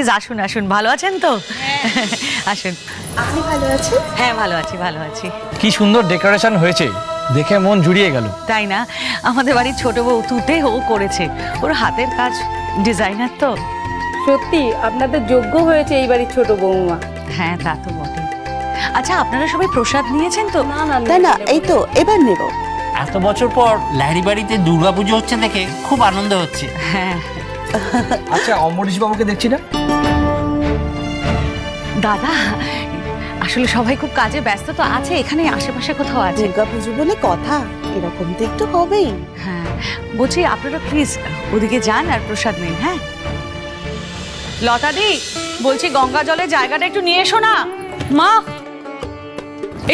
Please আসুন আসুন। ভালো আছেন তো? আসুন। আপনি ভালো আছেন? হ্যাঁ ভালো আছি ভালো আছি। কি সুন্দর ডেকোরেশন হয়েছে, দেখে মন জুড়িয়ে গেল। তাই না? আমাদের বাড়ির ছোট বউ তুতে ও করেছে, ওর হাতের কাজ, ডিজাইনার তো। সত্যি আপনাদের যোগ্য হয়েছে এই বাড়ির ছোট বৌমা। হ্যাঁ তা তো বটে। আচ্ছা আপনারা সবাই প্রসাদ নিয়েছেন তো? না না তাই না, এই তো এবার নেব। এত বছর পর লাহিড়ী বাড়িতে দুর্গাপুজো হচ্ছে দেখে খুব আনন্দ হচ্ছে। হ্যাঁ। আচ্ছা অম্বরীশ বাবুকে দেখছি না? দাদা আসলে সবাই খুব কাজে ব্যস্ত তো আছে, এখানে আশেপাশে কোথাও আছে। দুর্গাপুজো বলে কথা, এরকম তো একটু হবেই। হ্যাঁ বলছি আপনারা প্লিজ ওদিকে যান আর প্রসাদ নিন। হ্যাঁ লতাদি বলছি গঙ্গা জলের জায়গাটা একটু নিয়ে এসো না। মা,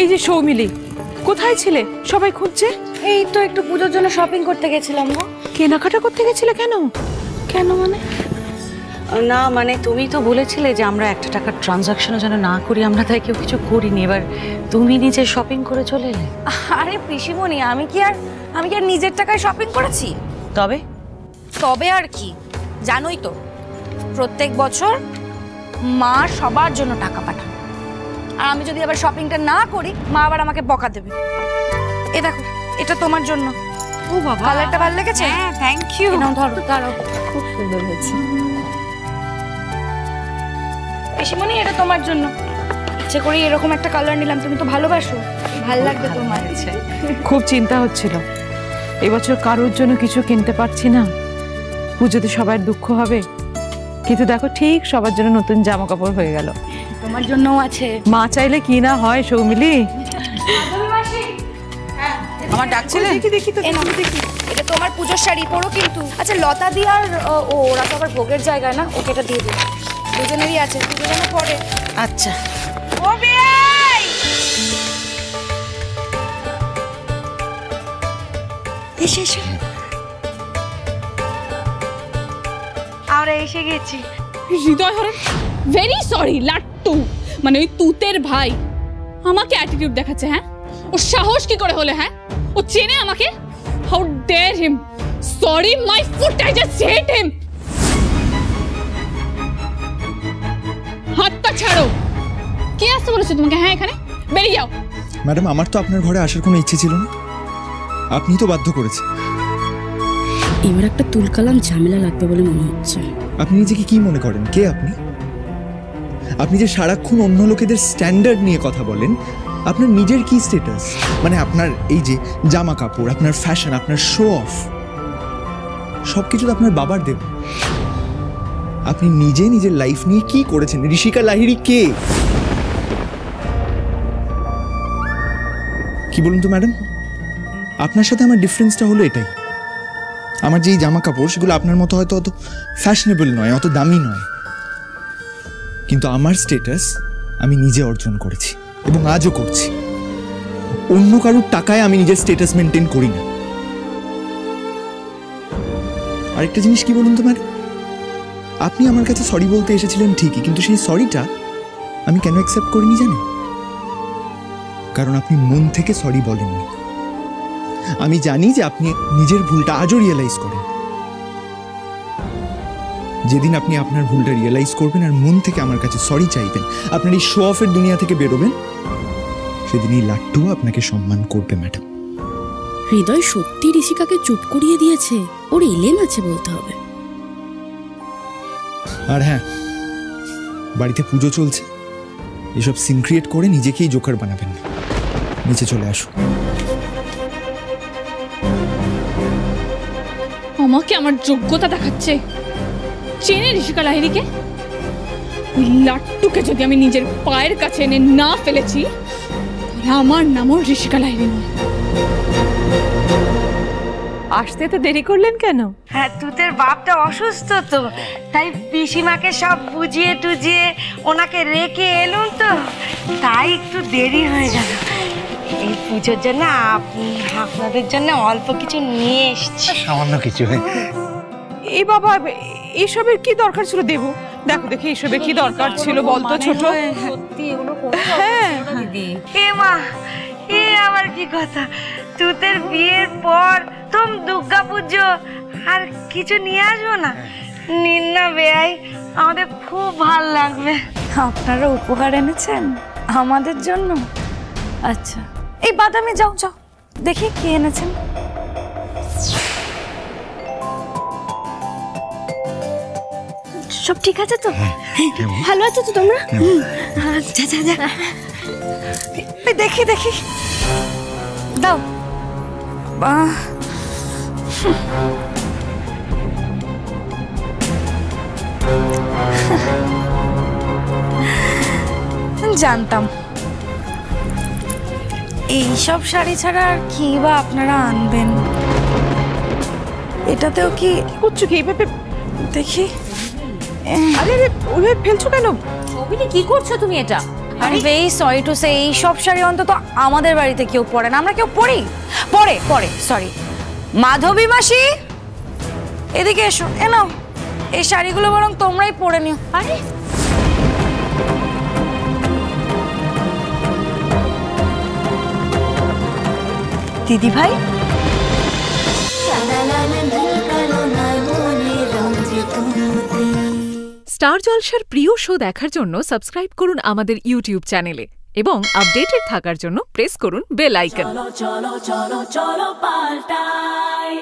এই যে সৌমিলি, কোথায় ছিলে? সবাই খুঁজছে। এই তো একটু পুজোর জন্য শপিং করতে গেছিলাম গো। কেনাকাটা করতে গেছিলে কেন? কেন মানে? না মানে তুমি তো বলেছিলে যে আমরা একটা টাকার ট্রানজাকশনও যেন না করি, আমরা তাই কেউ কিছু করিনি। এবার তুমি নিজে শপিং করে চলে এলে। আরে পিসিমণি, আমি কি আর নিজের টাকায় শপিং করেছি? তবে আর কি, জানোই তো প্রত্যেক বছর মা সবার জন্য টাকা পাঠায়, আর আমি যদি আবার শপিংটা না করি মা আবার আমাকে বকা দেবে। এ দেখো, এটা তোমার জন্য। ও বাবা, কালারটা ভালো লেগেছে? হ্যাঁ থ্যাংক ইউ। নাও ধরো, দাঁড়াও। খুব সুন্দর হয়েছে। পিসিমণি এটা তোমার জন্য, ইচ্ছে করে এরকম একটা কালার নিলাম, তুমি তো ভালোবাসো, ভালো লাগবে তোমার। খুব চিন্তা হচ্ছিল, এবছর কারোর জন্য কিছু কিনতে পারছি না, পুজোতে সবার দুঃখ হবে, কিন্তু দেখো ঠিক সবার জন্য নতুন জামা কাপড় হয়ে গেল। তোমার জন্যও আছে। মা চাইলে কি না হয় সৌমিলি। আমার ডাকছিলেন? দেখি দেখি তো, দেখি, এটা তোমার পুজোর শাড়ি, পরো কিন্তু। আচ্ছা লতা দি আর ওরা তো আবার ভোগের জায়গায় না, ওকে এটা দিয়ে দিও, দুজনেরই আছে, দুজনে পরে। আচ্ছা ও বেয়াই, এসে আমরা এসে গেছি। হৃদয় হরণ, ভেরি সরি লাট্টু, মানে ওই তুতের ভাই আমাকে অ্যাটিটিউড দেখাচ্ছে। হ্যাঁ, ওর সাহস কি করে হলে? হ্যাঁ, ও চেনে আমাকে? How dare him! Sorry my foot, I just hate him. হাতটা ছাড়ো। কে আসতে বলেছে তোমাকে? হ্যাঁ এখানে বেরিয়ে যাও। ম্যাডাম, আমার তো আপনার ঘরে আসার কোনো ইচ্ছে ছিল না, আপনি তো বাধ্য করেছেন। এবার একটা তুলকালাম ঝামেলা লাগবে বলে মনে হচ্ছে। আপনি নিজেকে কি মনে করেন? কে আপনি? আপনি যে সারাক্ষণ অন্য লোকেদের স্ট্যান্ডার্ড নিয়ে কথা বলেন, আপনার নিজের কি স্ট্যাটাস? মানে আপনার এই যে জামা কাপড়, আপনার ফ্যাশন, আপনার শো অফ, সবকিছু তো আপনার বাবার দেব। আপনি নিজে নিজের লাইফ নিয়ে কি করেছেন? ঋষিকা লাহিড়ী কে? কি বলুন তো ম্যাডাম, আপনার সাথে আমার ডিফারেন্সটা হলো এটাই, আমার যেই জামা কাপড় সেগুলো আপনার মতো হয়তো অত ফ্যাশনেবল নয়, অত দামি নয়, কিন্তু আমার স্ট্যাটাস আমি নিজে অর্জন করেছি এবং আজও করছি। অন্য কারোর টাকায় আমি নিজের স্ট্যাটাস মেনটেন করি না। আরেকটা জিনিস কি বলুন তো ম্যাডাম, আপনি আমার কাছে সরি বলতে এসেছিলেন ঠিকই, কিন্তু সেই সরিটা আমি কেন অ্যাকসেপ্ট করিনি জানেন? কারণ আপনি মন থেকে সরি বলেননি। আমি জানি যে আপনি নিজের ভুলটা আজও রিয়েলাইজ করেন। যেদিন আপনি আপনার ভুলটা রিয়েলাইজ করবেন আর মন থেকে আমার কাছে সরি চাইবেন, আপনার এই শো অফের দুনিয়া থেকে বেরোবেন, সেদিন এই লাট্টুও আপনাকে সম্মান করবে ম্যাডাম। হৃদয় সত্যি ঋষিকাকে চুপ করিয়ে দিয়েছে, ওর এলেম আছে বলতে হবে। আর হ্যাঁ, বাড়িতে পুজো চলছে, এসব সিন ক্রিয়েট করে নিজেকেই জোকার বানাবেন না। নিচে চলে আসুন। আমাকে আমার যোগ্যতা দেখাচ্ছে। চেনে ঋষিকা লাহিড়ীকে? ওই লাট্টুকে যদি আমি নিজের পায়ের কাছে এনে না ফেলেছি, তাহলে আমার নামও ঋষিকা লাহিড়ী নয়। আসতে তো দেরি করলেন কেন? হ্যাঁ, তুতের বাপটা অসুস্থ তো, তাই পিসিমাকে সব বুঝিয়ে টুজিয়ে ওনাকে রেখে এলুম তো, তাই একটু দেরি হয়ে গেল। এই পুজোর জন্য আপনাদের জন্য অল্প কিছু নিয়ে এসেছি। সামান্য কিছু। এই বাবা, এসবের কি দরকার ছিল দেবু? দেখো দেখি এসবের কি দরকার ছিল বলতো ছোট? সত্যি এগুলো হ্যাঁ দিদি। এ মা, এ আবার কি কথা? তুতের বিয়ের পর দুর্গা পুজো আর কিছু নিয়ে আসবো না? নিন না বেয়াই, আমাদের খুব ভালো লাগবে। আপনারা উপহার এনেছেন আমাদের জন্য? আচ্ছা, এই বাদামে যাও যাও, দেখি কি এনেছেন। সব ঠিক আছে তো? ভালো আছো তো তোমরা? আচ্ছা আচ্ছা আচ্ছা, দেখি দেখি, দাও। জানতাম এইসব শাড়ি ছাড়া আর কি বা আপনারা আনবেন। এটাতেও কি করছো কি এইভাবে? দেখি। আরে আরে ওইভাবে ফেলছো কেন? অভিনি কি করছো তুমি এটা? আমি ভেরি সরি টু সে, এই সব শাড়ি অন্তত আমাদের বাড়িতে কেউ পরে না, আমরা কেউ পরি। পরে পরে সরি। মাধবী মাসি এদিকে এসো, এ নাও এই শাড়িগুলো বরং তোমরাই পরে নিও। আরে দিদি ভাই, স্টার জলসার প্রিয় শো দেখার জন্য সাবস্ক্রাইব করুন আমাদের ইউটিউব চ্যানেলে এবং আপডেটেড থাকার জন্য প্রেস করুন বেল আইকন। চলো চলো চলো চলো পাল্টাই।